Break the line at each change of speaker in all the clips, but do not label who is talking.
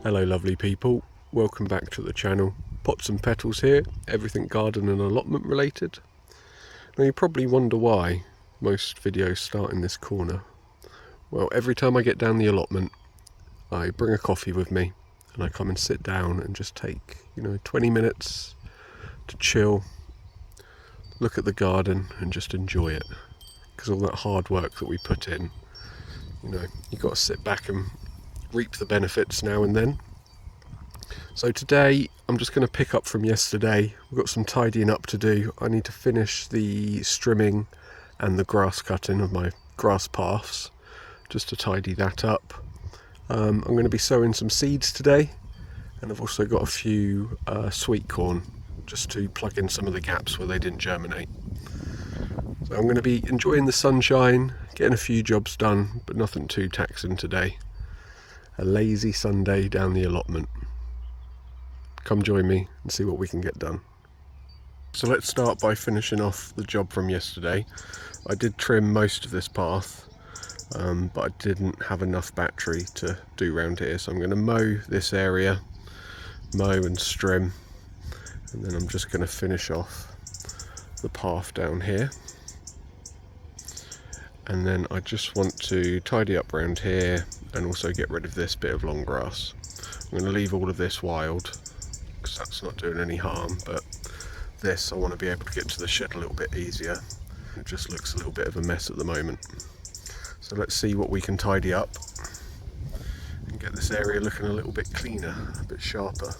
Hello lovely people, welcome back to the channel. Pots and Petals here, everything garden and allotment related. Now you probably wonder why most videos start in this corner. Well, every time I get down the allotment I bring a coffee with me and I come and sit down and just take 20 minutes to chill, look at the garden and just enjoy it. Because all that hard work that we put in, you've got to sit back and reap the benefits now and then. So today I'm just going to pick up from yesterday. We've got some tidying up to do. I need to finish the strimming and the grass cutting of my grass paths, just to tidy that up. I'm going to be sowing some seeds today, and I've also got a few sweet corn just to plug in some of the gaps where they didn't germinate. So I'm going to be enjoying the sunshine, getting a few jobs done, but nothing too taxing today. A lazy Sunday down the allotment. Come join me and see what we can get done. So let's start by finishing off the job from yesterday. I did trim most of this path, but I didn't have enough battery to do round here, so I'm going to mow this area, mow and strim, and then I'm just going to finish off the path down here. And then I just want to tidy up around here and also get rid of this bit of long grass. I'm going to leave all of this wild because that's not doing any harm, but this I want to be able to get to the shed a little bit easier. It just looks a little bit of a mess at the moment. So let's see what we can tidy up and get this area looking a little bit cleaner, a bit sharper.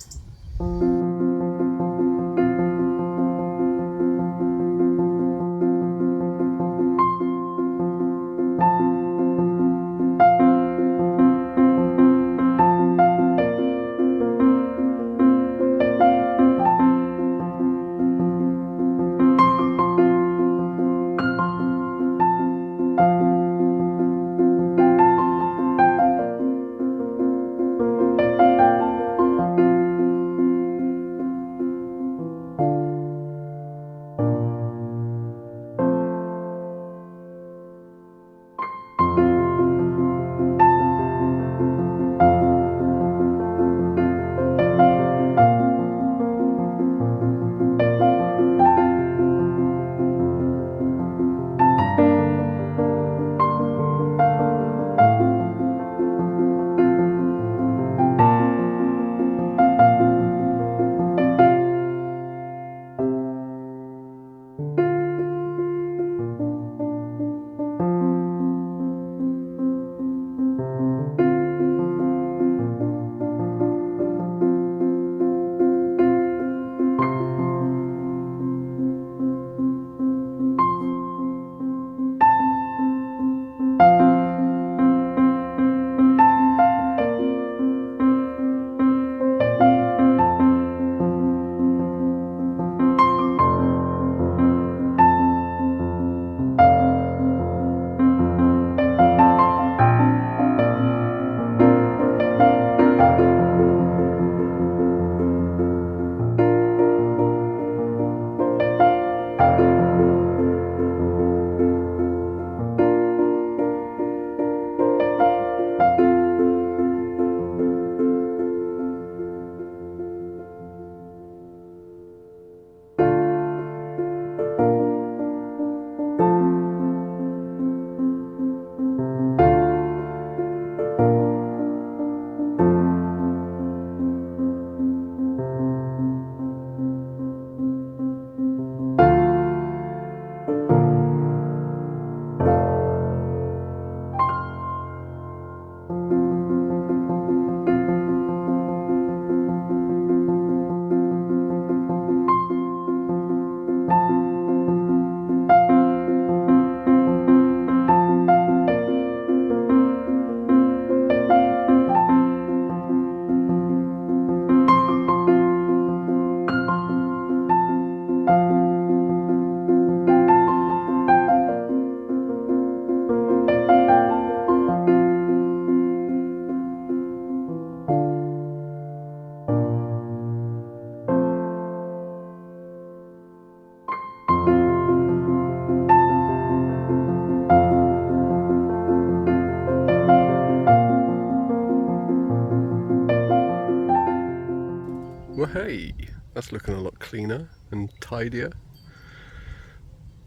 Hey, that's looking a lot cleaner and tidier.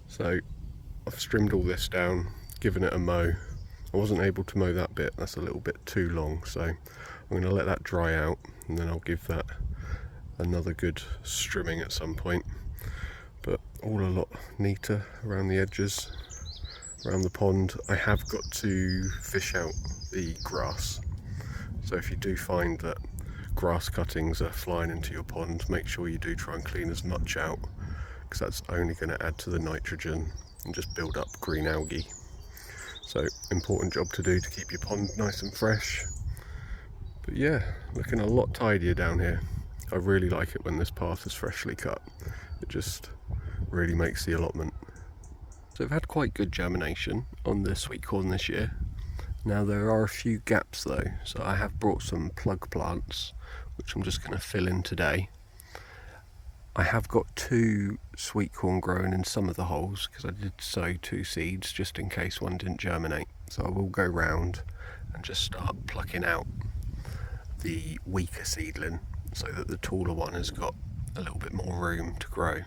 So I've trimmed all this down, given it a mow. I wasn't able to mow that bit, that's a little bit too long, so I'm going to let that dry out and then I'll give that another good strimming at some point. But all a lot neater around the edges, around the pond. I have got to fish out the grass, so if you do find that grass cuttings are flying into your pond, make sure you do try and clean as much out, because that's only going to add to the nitrogen and just build up green algae. So important job to do to keep your pond nice and fresh. But yeah, looking a lot tidier down here. I really like it when this path is freshly cut. It just really makes the allotment. So I've had quite good germination on the sweet corn this year. Now there are a few gaps though, so I have brought some plug plants, which I'm just going to fill in today. I have got 2 sweet corn growing in some of the holes because I did sow 2 seeds just in case one didn't germinate. So I will go round and just start plucking out the weaker seedling so that the taller one has got a little bit more room to grow.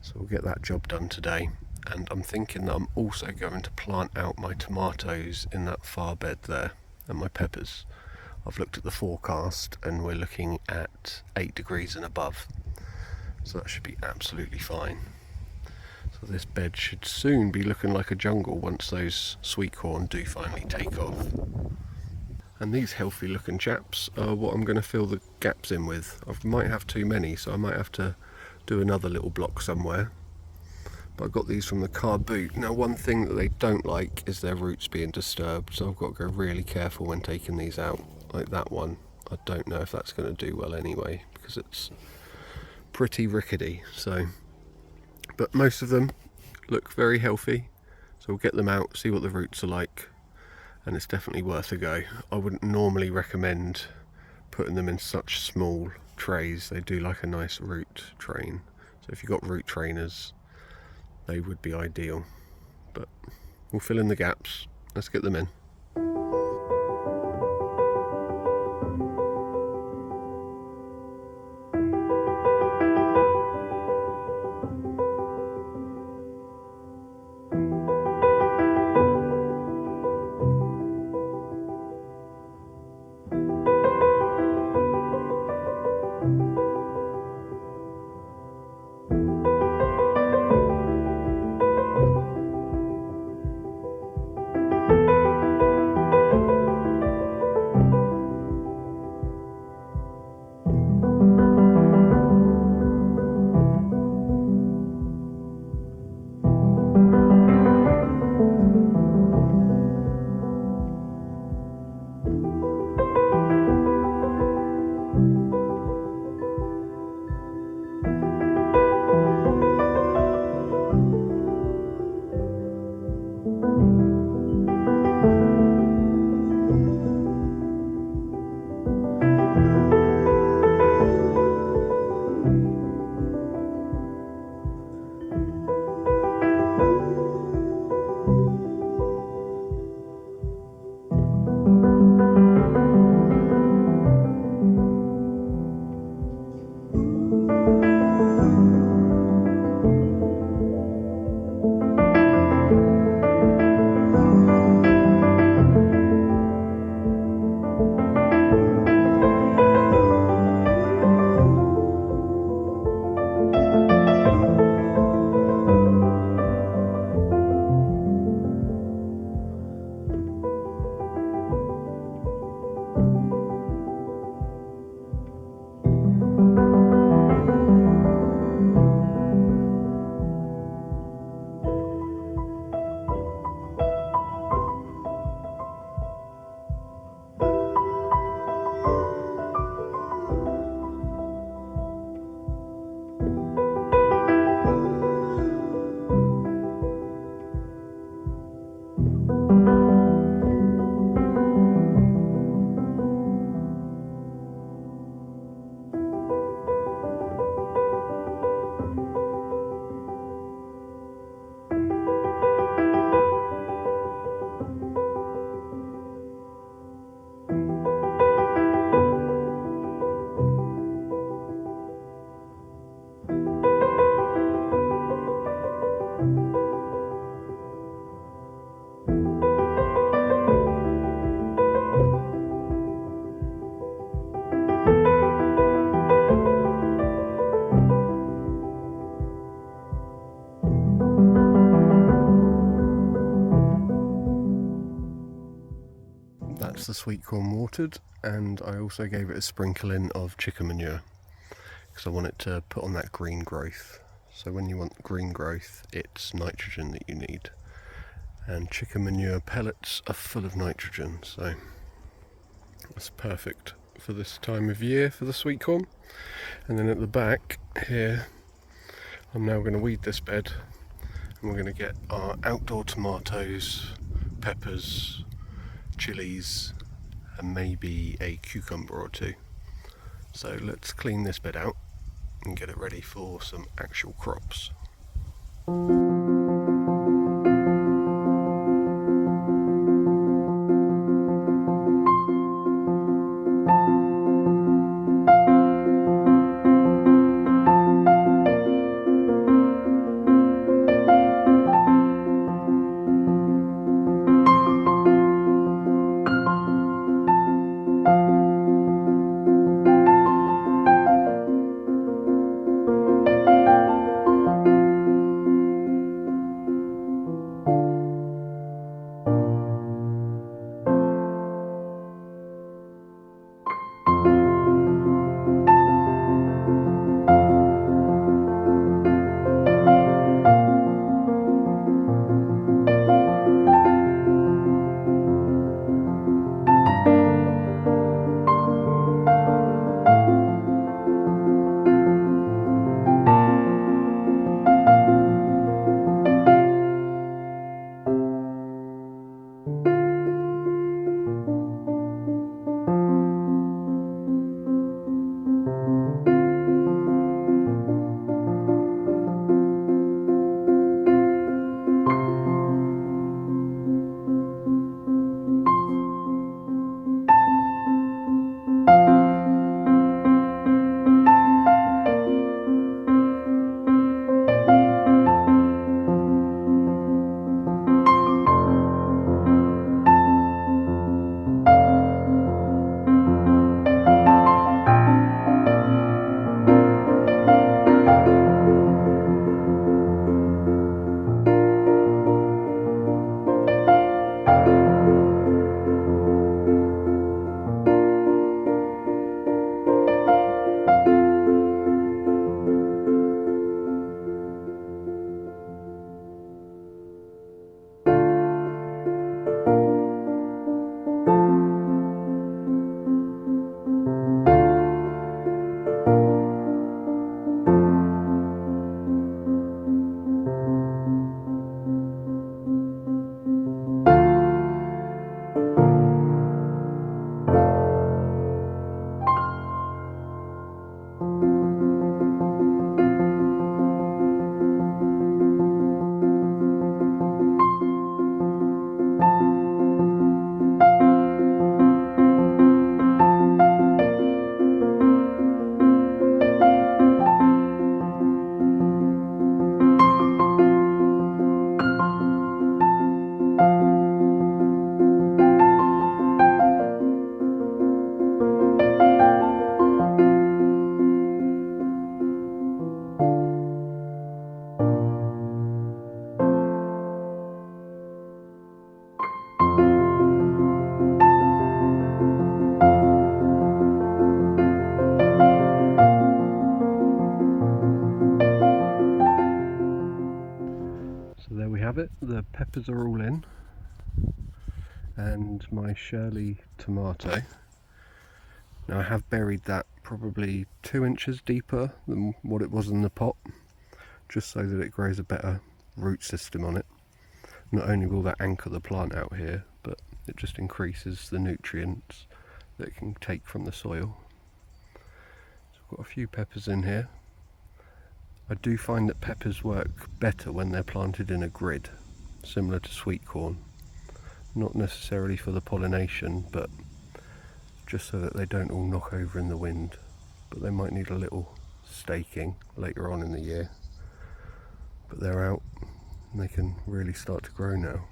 So we'll get that job done today. And I'm thinking that I'm also going to plant out my tomatoes in that far bed there and my peppers. I've looked at the forecast and we're looking at 8 degrees and above. So that should be absolutely fine. So this bed should soon be looking like a jungle once those sweet corn do finally take off. And these healthy looking chaps are what I'm going to fill the gaps in with. I might have too many, so I might have to do another little block somewhere. But I got these from the car boot. Now one thing that they don't like is their roots being disturbed, so I've got to go really careful when taking these out. Like that one, I don't know if that's going to do well anyway, because it's pretty rickety. So, but most of them look very healthy, so we'll get them out, see what the roots are like, and it's definitely worth a go. I wouldn't normally recommend putting them in such small trays. They do like a nice root train, so if you've got root trainers they would be ideal. But we'll fill in the gaps. Let's get them in. that's the sweet corn watered, and I also gave it a sprinkling of chicken manure because I want it to put on that green growth. So when you want green growth, it's nitrogen that you need, and chicken manure pellets are full of nitrogen, so it's perfect for this time of year for the sweet corn. And then at the back here, I'm now going to weed this bed, and we're going to get our outdoor tomatoes, peppers, chilies, and maybe a cucumber or two. So let's clean this bed out and get it ready for some actual crops. So there we have it, the peppers are all in, and my Shirley tomato. Now I have buried that probably 2 inches deeper than what it was in the pot, just so that it grows a better root system on it. Not only will that anchor the plant out here, but it just increases the nutrients that it can take from the soil. So I've got a few peppers in here. I do find that peppers work better when they're planted in a grid, similar to sweet corn. Not necessarily for the pollination, but just so that they don't all knock over in the wind. But they might need a little staking later on in the year. But they're out and they can really start to grow now.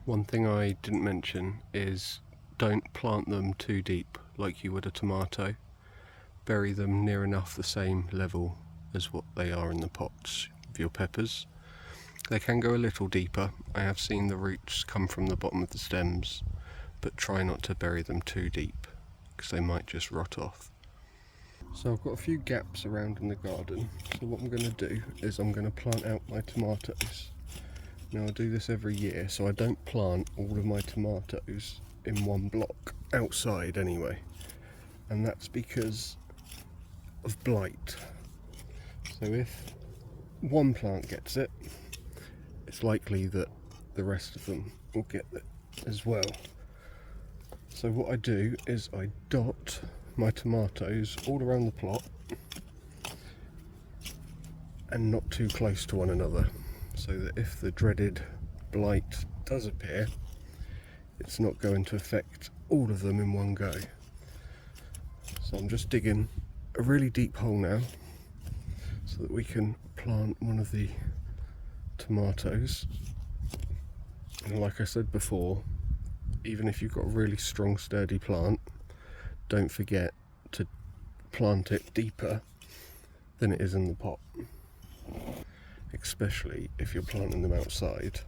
One thing I didn't mention is don't plant them too deep like you would a tomato. Bury them near enough the same level as what they are in the pots of your peppers, They can go a little deeper. I have seen the roots come from the bottom of the stems, but try not to bury them too deep because they might just rot off. So I've got a few gaps around in the garden, so what I'm going to do is I'm going to plant out my tomatoes. Now I do this every year, so I don't plant all of my tomatoes in one block, outside anyway, and that's because of blight. So if one plant gets it, it's likely that the rest of them will get it as well. So what I do is I dot my tomatoes all around the plot and not too close to one another, so that if the dreaded blight does appear, it's not going to affect all of them in one go. So I'm just digging a really deep hole now so that we can plant one of the tomatoes. And like I said before, even if you've got a really strong sturdy plant, don't forget to plant it deeper than it is in the pot, especially if you're planting them outside,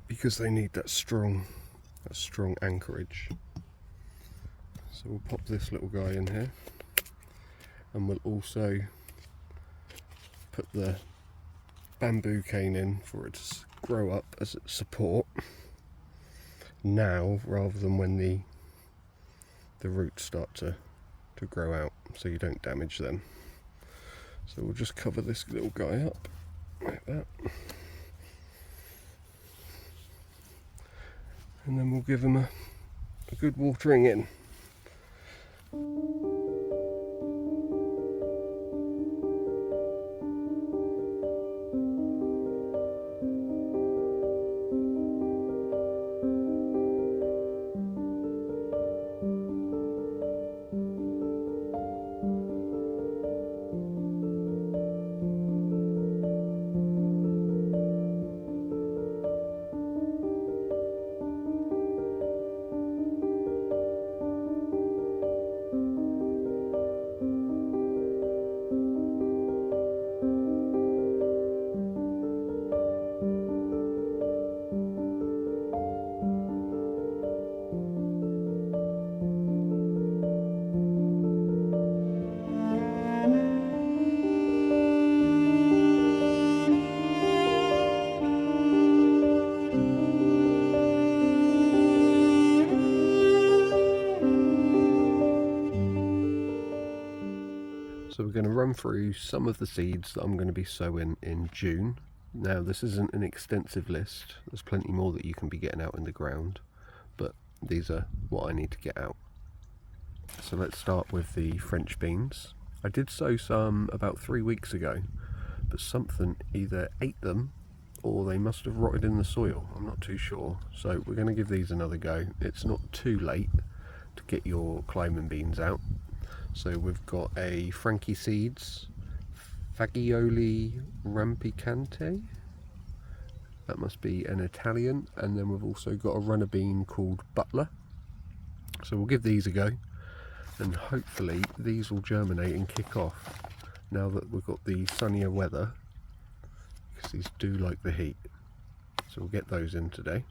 because they need that strong anchorage. So we'll pop this little guy in here, and we'll also put the bamboo cane in for it to grow up as its support now, rather than when the roots start to grow out, so you don't damage them. So we'll just cover this little guy up like that, and then we'll give him a good watering in. So we're going to run through some of the seeds that I'm going to be sowing in June. Now this isn't an extensive list, there's plenty more that you can be getting out in the ground, but these are what I need to get out. So let's start with the French beans. I did sow some about 3 weeks ago, but something either ate them or they must have rotted in the soil, I'm not too sure. So we're going to give these another go. It's not too late to get your climbing beans out. So we've got a Frankie Seeds, Fagioli Rampicante, that must be an Italian, and then we've also got a runner bean called Butler. So we'll give these a go, and hopefully these will germinate and kick off now that we've got the sunnier weather, because these do like the heat. So we'll get those in today.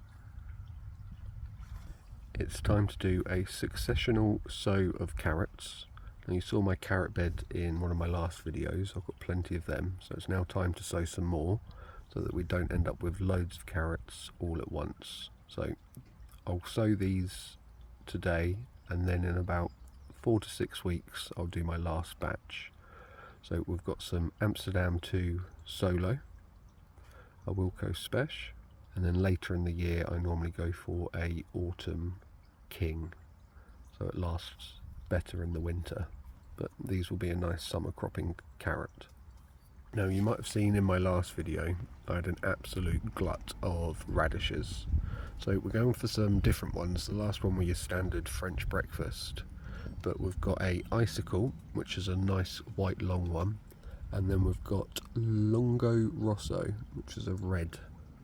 It's time to do a successional sow of carrots. Now you saw my carrot bed in one of my last videos, I've got plenty of them, so it's now time to sow some more so that we don't end up with loads of carrots all at once. So I'll sow these today, and then in about 4 to 6 weeks I'll do my last batch. So we've got some Amsterdam 2 Solo, a Wilco Spesh, and then later in the year I normally go for a Autumn King, so it lasts better in the winter, but these will be a nice summer cropping carrot. Now you might have seen in my last video I had an absolute glut of radishes, so we're going for some different ones. The last one was your standard French breakfast, but we've got a Icicle, which is a nice white long one, and then we've got Lungo Rosso, which is a red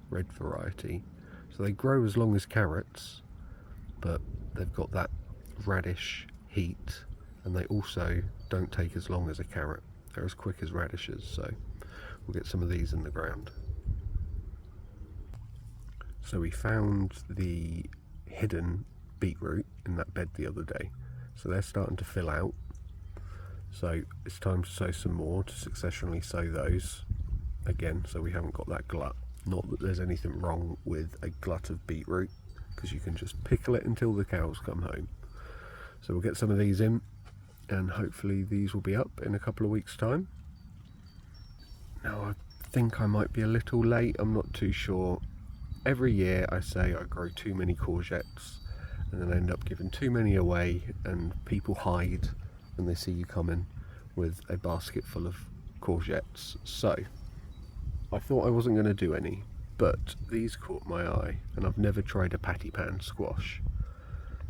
variety. So they grow as long as carrots, but they've got that radish heat, and they also don't take as long as a carrot. They're as quick as radishes, so we'll get some of these in the ground. So we found the hidden beetroot in that bed the other day. So they're starting to fill out. So it's time to sow some more, to successionally sow those again, so we haven't got that glut. Not that there's anything wrong with a glut of beetroot, because you can just pickle it until the cows come home. So we'll get some of these in, and hopefully these will be up in a couple of weeks' time. Now I think I might be a little late, I'm not too sure. Every year I say I grow too many courgettes, and then I end up giving too many away, and people hide when they see you coming with a basket full of courgettes. So I thought I wasn't going to do any, but these caught my eye, and I've never tried a patty pan squash.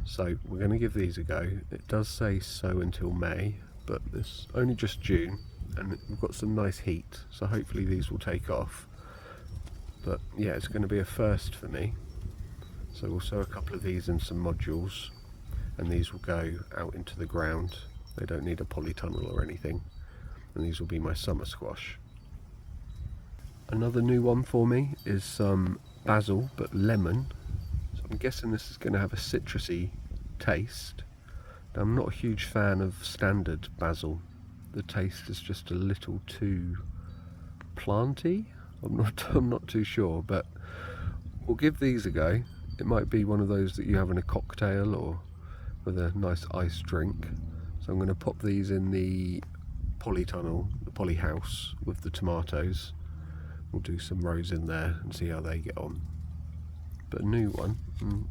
So we're going to give these a go. It does say sow until May, but it's only just June, and we've got some nice heat, so hopefully these will take off. But yeah, it's going to be a first for me. So we'll sow a couple of these in some modules, and these will go out into the ground. They don't need a polytunnel or anything, and these will be my summer squash. Another new one for me is some basil, but lemon. So I'm guessing this is going to have a citrusy taste. Now, I'm not a huge fan of standard basil. The taste is just a little too planty. I'm not too sure, but we'll give these a go. It might be one of those that you have in a cocktail or with a nice iced drink. So I'm going to pop these in the polytunnel, the poly house, with the tomatoes. We'll do some rows in there and see how they get on. But a new one, and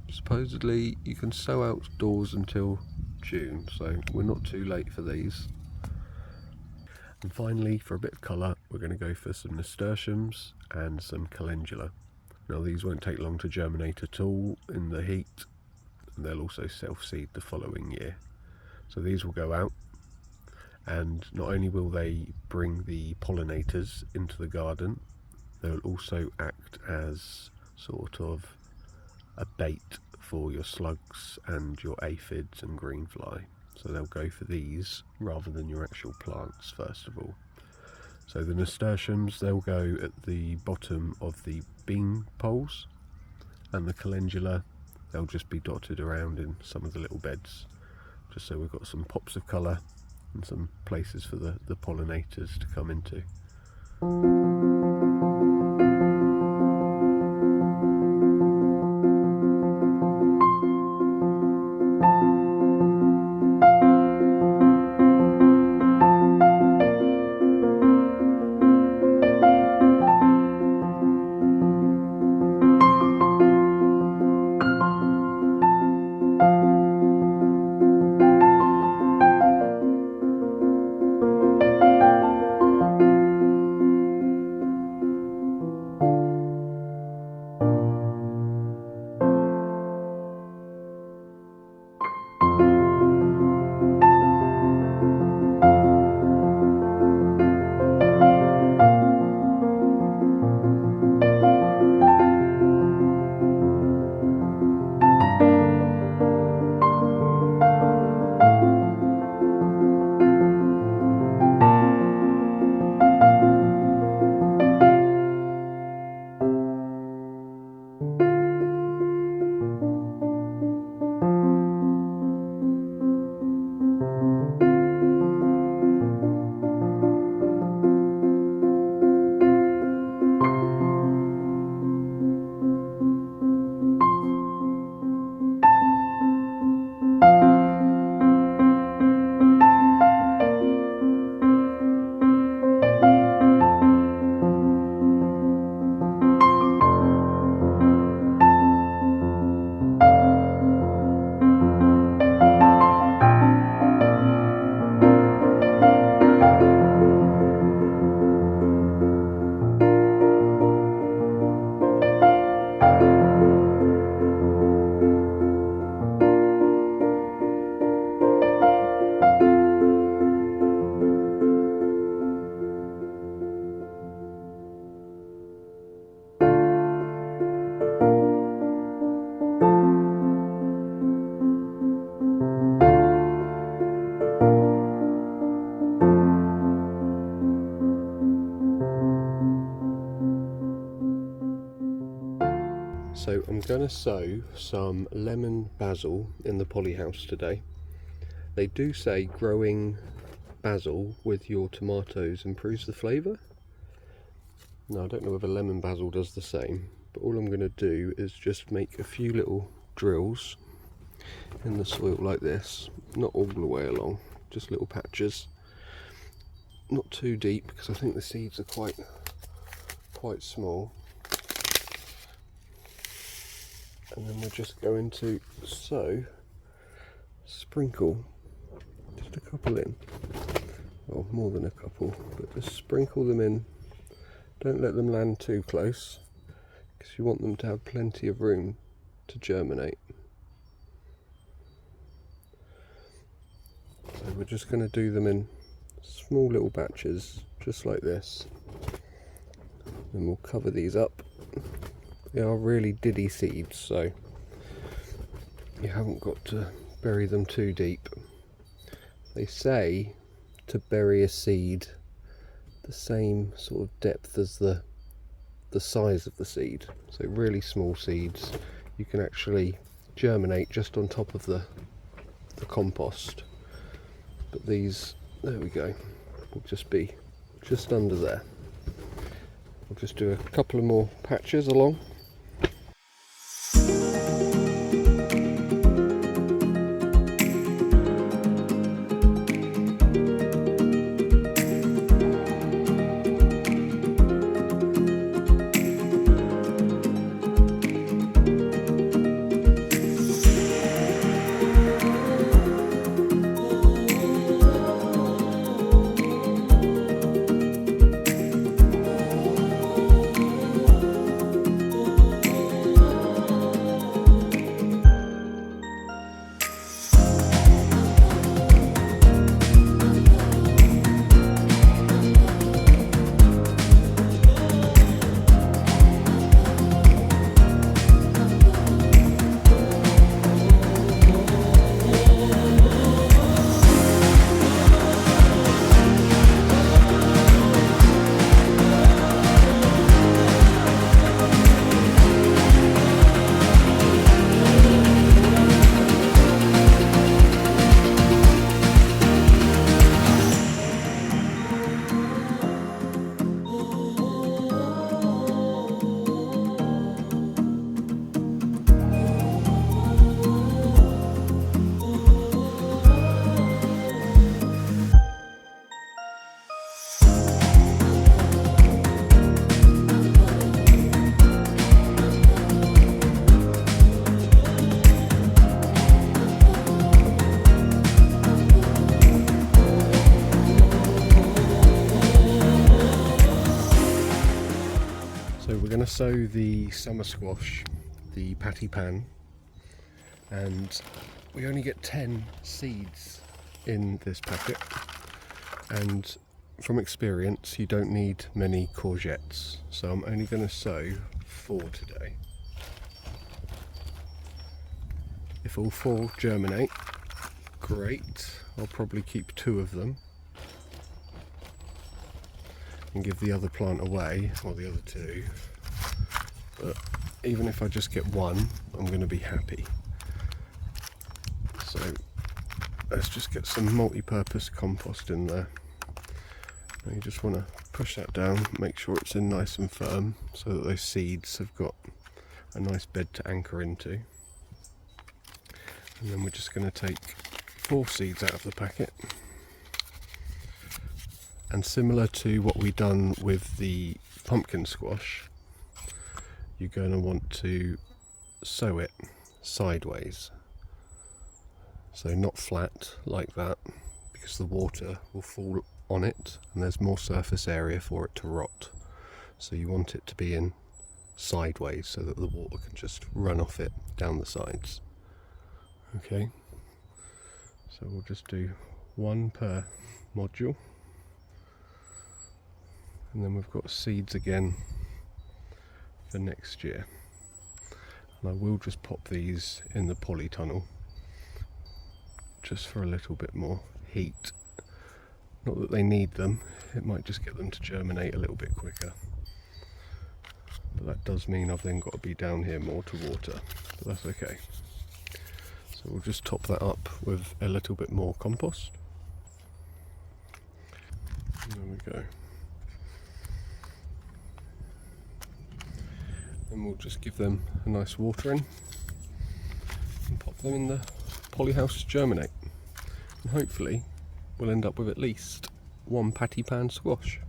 supposedly you can sow outdoors until June, so we're not too late for these. And finally, for a bit of colour, we're going to go for some nasturtiums and some calendula. Now these won't take long to germinate at all in the heat, and they'll also self-seed the following year. So these will go out, and not only will they bring the pollinators into the garden, they'll also act as sort of a bait for your slugs and your aphids and greenfly. So they'll go for these rather than your actual plants first of all. So the nasturtiums, they'll go at the bottom of the bean poles, and the calendula, they'll just be dotted around in some of the little beds, just so we've got some pops of colour and some places for the pollinators to come into. So I'm going to sow some lemon basil in the polyhouse today. They do say growing basil with your tomatoes improves the flavour. Now I don't know whether lemon basil does the same, but all I'm going to do is just make a few little drills in the soil like this, not all the way along, just little patches, not too deep because I think the seeds are quite small. And then we're just going to sprinkle just a couple in, well, more than a couple, but just sprinkle them in. Don't let them land too close because you want them to have plenty of room to germinate. So we're just going to do them in small little batches, just like this. Then we'll cover these up. They are really diddy seeds, so you haven't got to bury them too deep. They say to bury a seed the same sort of depth as the size of the seed. So really small seeds you can actually germinate just on top of the compost. But these, there we go, will just be just under there. We'll just do a couple of more patches along. So we're going to sow the summer squash, the patty pan, and we only get 10 seeds in this packet, and from experience you don't need many courgettes, so I'm only going to sow 4 today. If all 4 germinate, great. I'll probably keep 2 of them and give the other plant away, or the other 2, but even if I just get 1, I'm going to be happy. So let's just get some multi-purpose compost in there. And you just want to push that down, make sure it's in nice and firm so that those seeds have got a nice bed to anchor into. And then we're just going to take 4 seeds out of the packet. And similar to what we've done with the pumpkin squash, you're going to want to sow it sideways. So not flat like that, because the water will fall on it and there's more surface area for it to rot. So you want it to be in sideways so that the water can just run off it down the sides. Okay, so we'll just do 1 per module. And then we've got seeds again for next year. And I will just pop these in the polytunnel just for a little bit more heat. Not that they need them, it might just get them to germinate a little bit quicker. but that does mean I've then got to be down here more to water, but that's okay. So we'll just top that up with a little bit more compost. There we go. And we'll just give them a nice watering and pop them in the polyhouse to germinate. And hopefully we'll end up with at least one patty pan squash.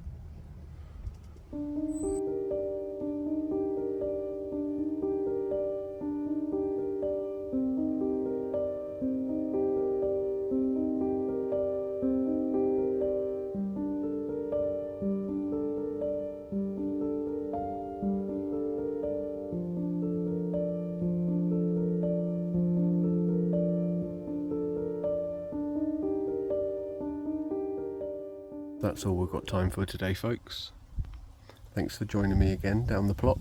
That's all we've got time for today, folks. Thanks for joining me again down the plot.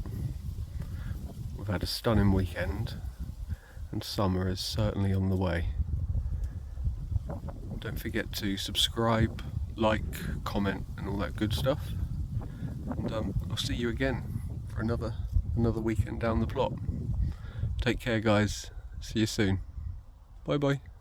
We've had a stunning weekend and summer is certainly on the way. Don't forget to subscribe, like, comment and all that good stuff. And I'll see you again for another weekend down the plot. Take care, guys. See you soon. Bye bye.